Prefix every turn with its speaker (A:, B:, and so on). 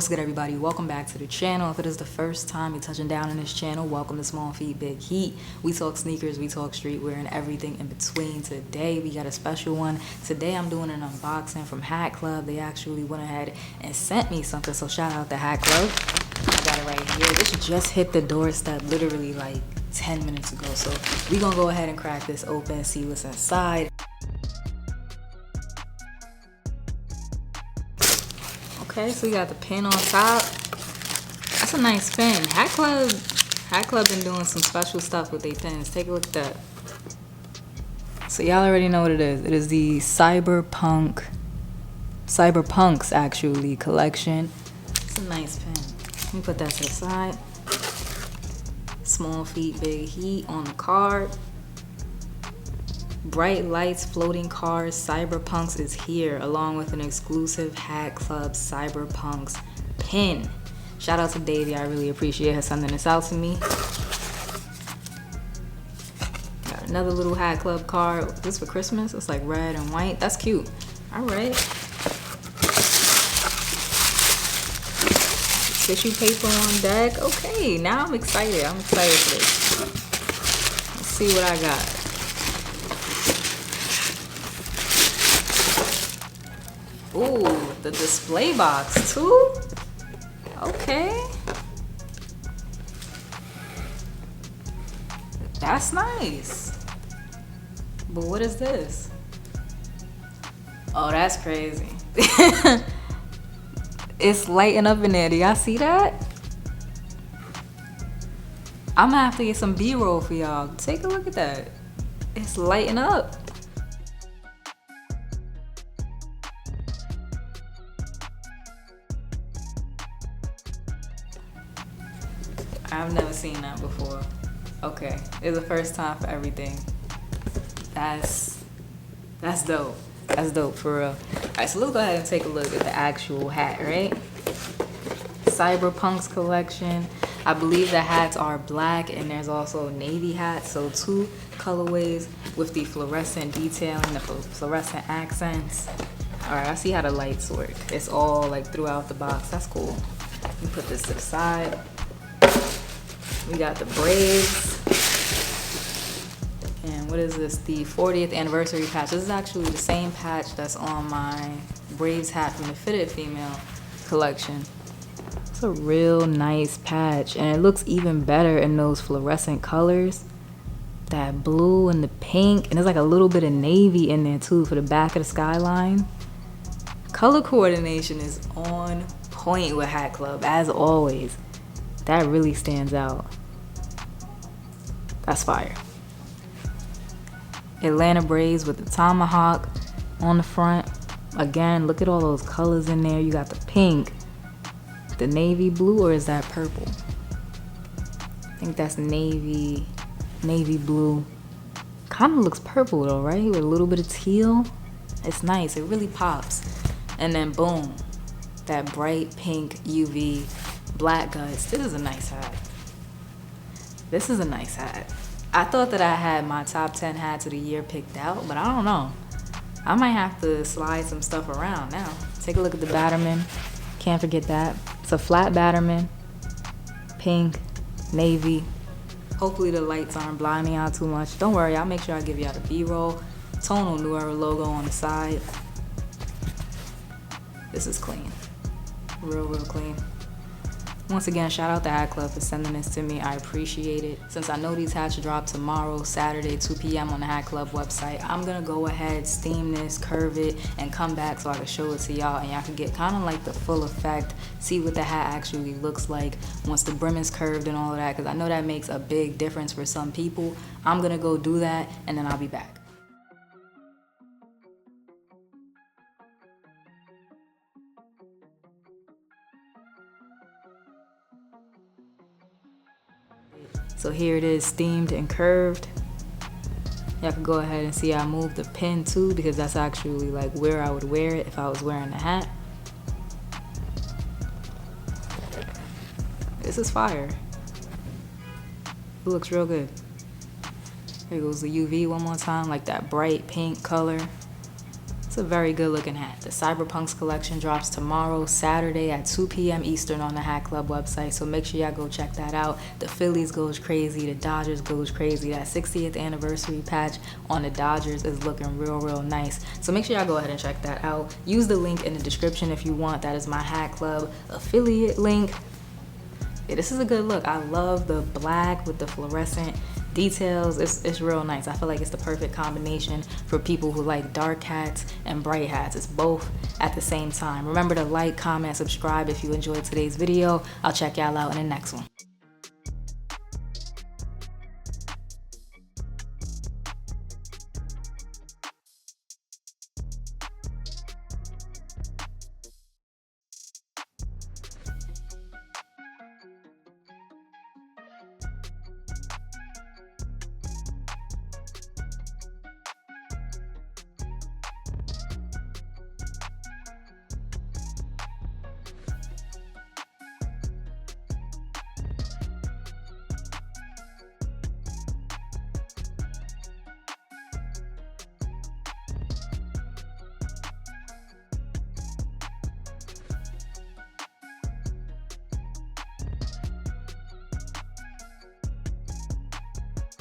A: What's good, everybody? Welcome back to the channel. If it is the first time you're touching down on this channel, welcome to Small Feet Big Heat. We talk sneakers, we talk streetwear, and everything in between. Today we got a special one. Today I'm doing an unboxing from Hat Club. They actually went ahead and sent me something, so shout out to Hat Club. I got it right here. This just hit the doorstep literally like 10 minutes ago, so we gonna go ahead and crack this open and see what's inside. Okay, so we got the pin on top. That's a nice pin. Hat Club been doing some special stuff with their pins. Take a look at that. So y'all already know what it is. It is the Cyberpunks actually collection. It's a nice pin. Let me put that to the side. Small Feet Big Heat on the card. Bright lights, floating cars, Cyberpunks is here, along with an exclusive Hat Club Cyberpunks pin. Shout out to Davey, I really appreciate her sending this out to me. Got another little Hat Club card. This for Christmas? It's like red and white. That's cute. All right. Tissue paper on deck. Okay, now I'm excited. I'm excited for this. Let's see what I got. Ooh, the display box too? Okay. That's nice. But what is this? Oh, that's crazy. It's lighting up in there. Do y'all see that? I'm gonna have to get some B-roll for y'all. Take a look at that. It's lighting up. I've never seen that before. Okay, it's the first time for everything. That's dope. That's dope for real. Alright, so let's go ahead and take a look at the actual hat, right? Cyberpunks collection. I believe the hats are black and there's also navy hats, so two colorways with the fluorescent detailing, the fluorescent accents. Alright, I see how the lights work. It's all like throughout the box. That's cool. Let me put this to the side. We got the Braves. And what is this? The 40th anniversary patch. This is actually the same patch that's on my Braves hat from the Fitted Female collection. It's a real nice patch. And it looks even better in those fluorescent colors. That blue and the pink. And there's like a little bit of navy in there too for the back of the skyline. Color coordination is on point with Hat Club, as always. That really stands out. That's fire. Atlanta Braves with the tomahawk on the front. Again, look at all those colors in there. You got the pink, the navy blue, or is that purple? I think that's navy blue. Kind of looks purple though, right? With a little bit of teal. It's nice. It really pops. And then boom, that bright pink UV black guts. This is a nice hat. This is a nice hat. I thought that I had my top 10 hats of the year picked out, but I don't know. I might have to slide some stuff around now. Take a look at the Batterman. Can't forget that. It's a flat Batterman. Pink, navy. Hopefully the lights aren't blinding out too much. Don't worry, I'll make sure I give y'all the B-roll. Tonal New Era logo on the side. This is clean. Real clean. Once again, shout out to Hat Club for sending this to me. I appreciate it. Since I know these hats drop tomorrow, Saturday, 2 p.m. on the Hat Club website, I'm gonna go ahead, steam this, curve it, and come back so I can show it to y'all and y'all can get kind of like the full effect, see what the hat actually looks like once the brim is curved and all of that, because I know that makes a big difference for some people. I'm gonna go do that and then I'll be back. So here it is, steamed and curved. Y'all can go ahead and see I moved the pin too, because that's actually like where I would wear it if I was wearing the hat. This is fire. It looks real good. Here goes the UV one more time, like that bright pink color. It's a very good looking hat. The Cyberpunks collection drops tomorrow, Saturday at 2 p.m. Eastern on the Hat Club website. So make sure y'all go check that out. The Phillies goes crazy. The Dodgers goes crazy. That 60th anniversary patch on the Dodgers is looking real nice. So make sure y'all go ahead and check that out. Use the link in the description if you want. That is my Hat Club affiliate link. Yeah, this is a good look. I love the black with the fluorescent details. It's real nice. I feel like it's the perfect combination for people who like dark hats and bright hats. It's both at the same time. Remember to like, comment, subscribe if you enjoyed today's video. I'll check y'all out in the next one.